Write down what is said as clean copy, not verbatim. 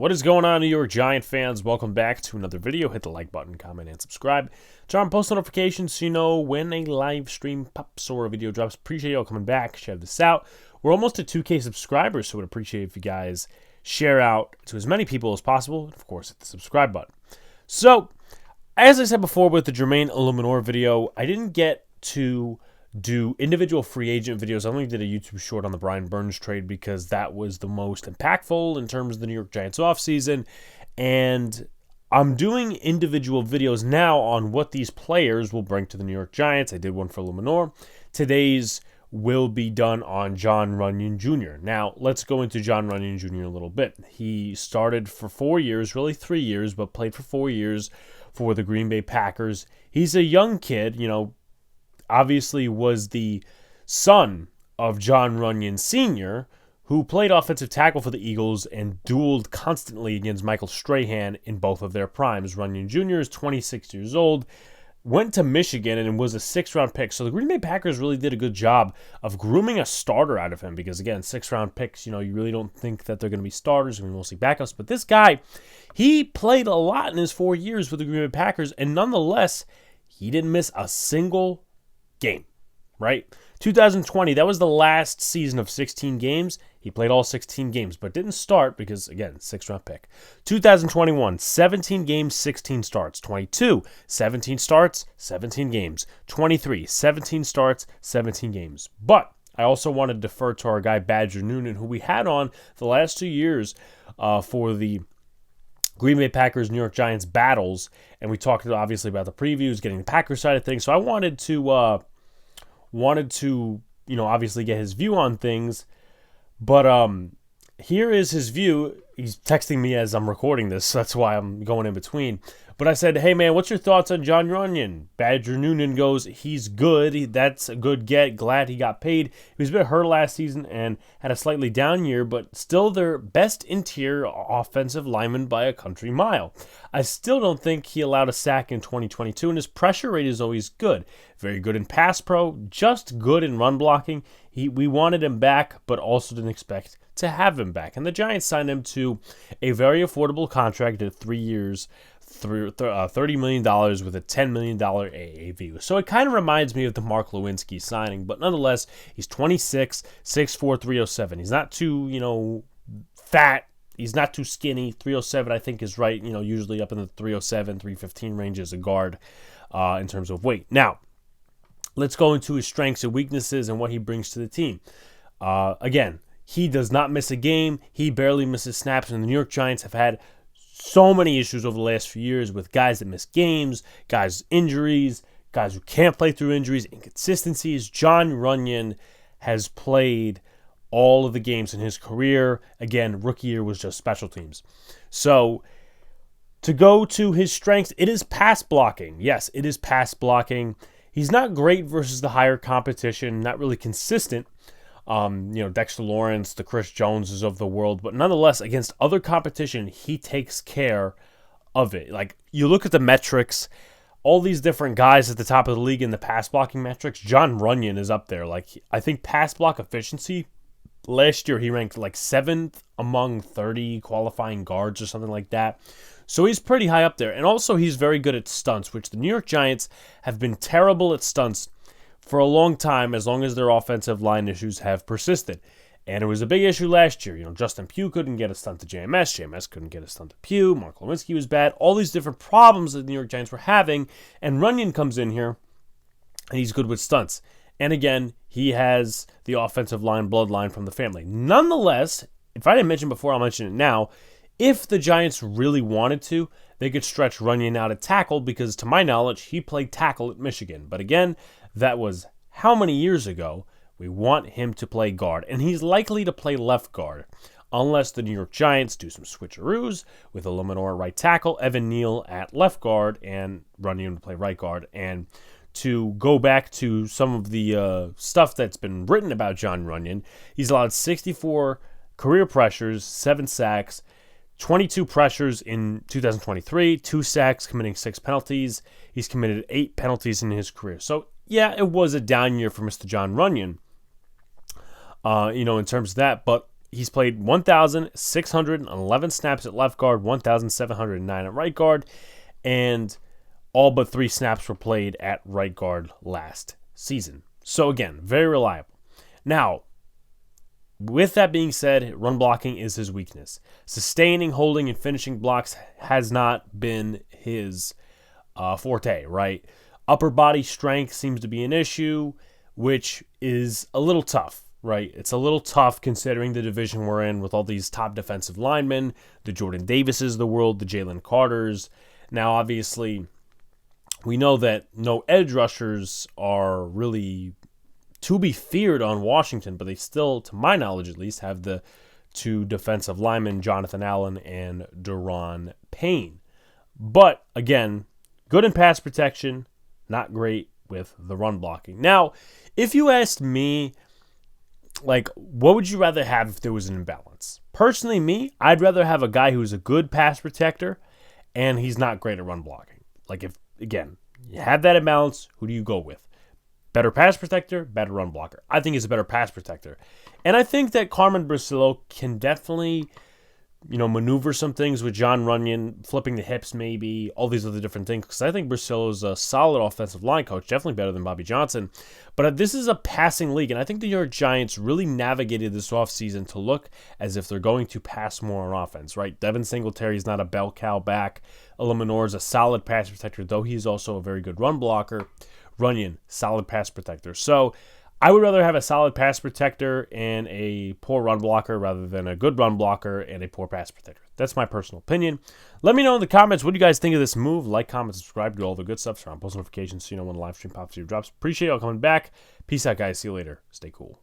What is going on, New York Giant fans? Welcome back to another video. Hit the like button, comment, and subscribe. Turn on post notifications so you know when a live stream pops or a video drops. Appreciate y'all coming back. Share this out. We're almost at 2K subscribers, so would appreciate if you guys share out to as many people as possible. And of course, hit the subscribe button. So, as I said before with the Jermaine Illuminor video, I didn't get to do individual free agent videos. I only did a YouTube short on the Brian Burns trade because that was the most impactful in terms of the New York Giants offseason. And I'm doing individual videos now on what these players will bring to the New York Giants. I did one for Illuminor. Today's will be done on Jon Runyan Jr. Now, let's go into Jon Runyan Jr. a little bit. He started for 4 years, really 3 years, but played for 4 years for the Green Bay Packers. He's a young kid, obviously was the son of Jon Runyan Sr., who played offensive tackle for the Eagles and dueled constantly against Michael Strahan in both of their primes. Runyan Jr. is 26 years old, went to Michigan and was a 6th-round pick. So the Green Bay Packers really did a good job of grooming a starter out of him because, again, 6th-round picks, you really don't think that they're going to be starters. They're mostly backups. But this guy, he played a lot in his 4 years with the Green Bay Packers, and nonetheless, he didn't miss a single game, right? 2020, that was the last season of 16 games. He played all 16 games, but didn't start because, again, 6th-round pick. 2021, 17 games, 16 starts. 22, 17 starts, 17 games. 23, 17 starts, 17 games. But I also want to defer to our guy Badger Noonan, who we had on the last 2 years for the Green Bay Packers, New York Giants battles, and we talked obviously about the previews, getting the Packers side of things. So I wanted to obviously get his view on things. But here is his view. He's texting me as I'm recording this, so that's why I'm going in between. But I said, hey, man, what's your thoughts on Jon Runyan? Badger Noonan goes, he's good. That's a good get. Glad he got paid. He was a bit hurt last season and had a slightly down year, but still their best interior offensive lineman by a country mile. I still don't think he allowed a sack in 2022, and his pressure rate is always good. Very good in pass pro, just good in run blocking. We wanted him back, but also didn't expect to have him back. And the Giants signed him to a very affordable contract at 3 years, $30 million with a $10 million AAV. So it kind of reminds me of the Mark Lewinsky signing, but nonetheless, he's 26, 6'4", 307. He's not too, fat. He's not too skinny. 307, I think, is right, usually up in the 307, 315 range as a guard in terms of weight. Now, let's go into his strengths and weaknesses and what he brings to the team. Again, he does not miss a game. He barely misses snaps, and the New York Giants have had so many issues over the last few years with guys that miss games, guys injuries, guys who can't play through injuries, inconsistencies. Jon Runyan has played all of the games in his career. Again, rookie year was just special teams. So to go to his strengths, it is pass blocking. Yes, it is pass blocking. He's not great versus the higher competition, not really consistent. Dexter Lawrence, the Chris Joneses of the world, but nonetheless, against other competition, he takes care of it. Like, you look at the metrics, all these different guys at the top of the league in the pass blocking metrics, Jon Runyan is up there. Like, I think pass block efficiency, last year he ranked like 7th among 30 qualifying guards or something like that. So he's pretty high up there. And also he's very good at stunts, which the New York Giants have been terrible at stunts for a long time, as long as their offensive line issues have persisted. And it was a big issue last year. Justin Pugh couldn't get a stunt to JMS. JMS couldn't get a stunt to Pugh. Mark Lewinsky was bad. All these different problems that the New York Giants were having. And Runyan comes in here, and he's good with stunts. And again, he has the offensive line bloodline from the family. Nonetheless, if I didn't mention before, I'll mention it now. If the Giants really wanted to, they could stretch Runyan out at tackle because, to my knowledge, he played tackle at Michigan. But again, that was how many years ago? We want him to play guard, and he's likely to play left guard unless the New York Giants do some switcheroos with Illuminor at right tackle, Evan Neal at left guard, and Runyan to play right guard. And to go back to some of the stuff that's been written about Jon Runyan, he's allowed 64 career pressures, 7 sacks, 22 pressures in 2023, 2 sacks, committing 6 penalties. He's committed 8 penalties in his career. So, yeah, it was a down year for Mr. Jon Runyan, in terms of that. But he's played 1,611 snaps at left guard, 1,709 at right guard, and all but 3 snaps were played at right guard last season. So again, very reliable. Now, with that being said, run blocking is his weakness. Sustaining, holding, and finishing blocks has not been his forte, right? Upper body strength seems to be an issue, which is a little tough, right? It's a little tough considering the division we're in with all these top defensive linemen, the Jordan Davises of the world, the Jalen Carters. Now, obviously, we know that no edge rushers are really to be feared on Washington, but they still, to my knowledge at least, have the 2 defensive linemen, Jonathan Allen and Daron Payne. But, again, good in pass protection, not great with the run blocking. Now, if you asked me, like, what would you rather have if there was an imbalance? Personally, me, I'd rather have a guy who's a good pass protector and he's not great at run blocking. Like, if, again, you have that imbalance, who do you go with? Better pass protector, better run blocker. I think he's a better pass protector. And I think that Carmen Bricillo can definitely, maneuver some things with Jon Runyan, flipping the hips maybe, all these other different things. Because I think Bricillo's a solid offensive line coach, definitely better than Bobby Johnson. But this is a passing league, and I think the New York Giants really navigated this offseason to look as if they're going to pass more on offense, right? Devin Singletary is not a bell cow back. Illuminor is a solid pass protector, though he's also a very good run blocker. Runyan, solid pass protector. So I would rather have a solid pass protector and a poor run blocker rather than a good run blocker and a poor pass protector. That's my personal opinion. Let me know in the comments what you guys think of this move. Like, comment, subscribe, do all the good stuff. Turn on post notifications so you know when the live stream pops or drops. Appreciate y'all coming back. Peace out, guys. See you later. Stay cool.